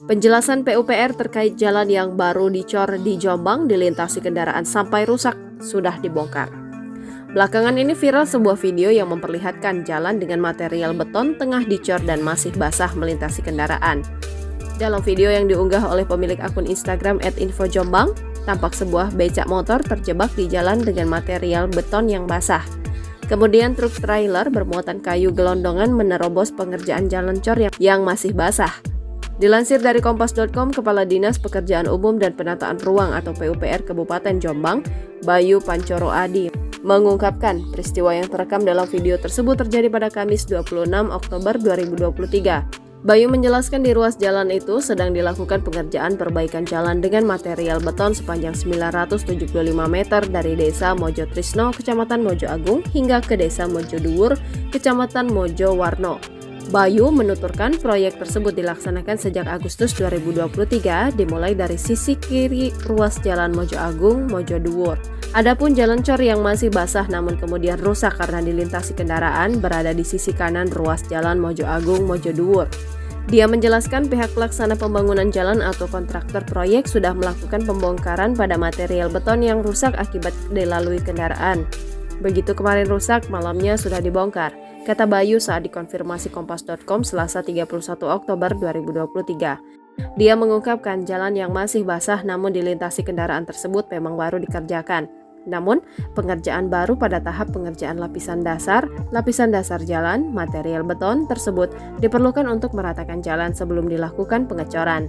Penjelasan PUPR terkait jalan yang baru dicor di Jombang dilintasi kendaraan sampai rusak sudah dibongkar. Belakangan ini viral sebuah video yang memperlihatkan jalan dengan material beton tengah dicor dan masih basah melintasi kendaraan. Dalam video yang diunggah oleh pemilik akun Instagram @infojombang, tampak sebuah becak motor terjebak di jalan dengan material beton yang basah. Kemudian truk trailer bermuatan kayu gelondongan menerobos pengerjaan jalan cor yang masih basah. Dilansir dari kompas.com, Kepala Dinas Pekerjaan Umum dan Penataan Ruang atau PUPR Kabupaten Jombang, Bayu Pancoro Adi, mengungkapkan peristiwa yang terekam dalam video tersebut terjadi pada Kamis 26 Oktober 2023. Bayu menjelaskan di ruas jalan itu sedang dilakukan pengerjaan perbaikan jalan dengan material beton sepanjang 975 meter dari Desa Mojo Trisno, Kecamatan Mojo Agung, hingga ke Desa Mojo Duwur, Kecamatan Mojo Warno. Bayu menuturkan proyek tersebut dilaksanakan sejak Agustus 2023 dimulai dari sisi kiri ruas jalan Mojo Agung, Mojo Duwur. Adapun jalan cor yang masih basah namun kemudian rusak karena dilintasi kendaraan berada di sisi kanan ruas jalan Mojo Agung, Mojo Duwur. Dia menjelaskan pihak pelaksana pembangunan jalan atau kontraktor proyek sudah melakukan pembongkaran pada material beton yang rusak akibat dilalui kendaraan. Begitu kemarin rusak, malamnya sudah dibongkar, kata Bayu saat dikonfirmasi kompas.com Selasa 31 Oktober 2023. Dia mengungkapkan jalan yang masih basah namun dilintasi kendaraan tersebut memang baru dikerjakan. Namun, pengerjaan baru pada tahap pengerjaan lapisan dasar jalan, material beton tersebut diperlukan untuk meratakan jalan sebelum dilakukan pengecoran.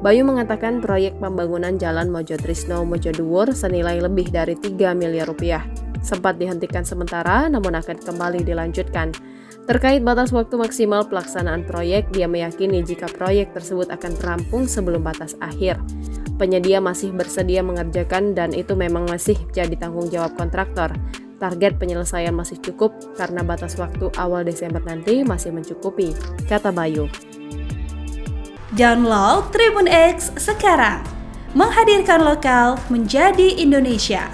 Bayu mengatakan proyek pembangunan jalan Mojo Trisno Mojo Duwur senilai lebih dari 3 miliar rupiah. Sempat dihentikan sementara namun akan kembali dilanjutkan. Terkait batas waktu maksimal pelaksanaan proyek, dia meyakini jika proyek tersebut akan rampung sebelum batas akhir. Penyedia masih bersedia mengerjakan dan itu memang masih jadi tanggung jawab kontraktor. Target penyelesaian masih cukup karena batas waktu awal Desember nanti masih mencukupi, kata Bayu. Download Tribun X sekarang, menghadirkan lokal menjadi Indonesia.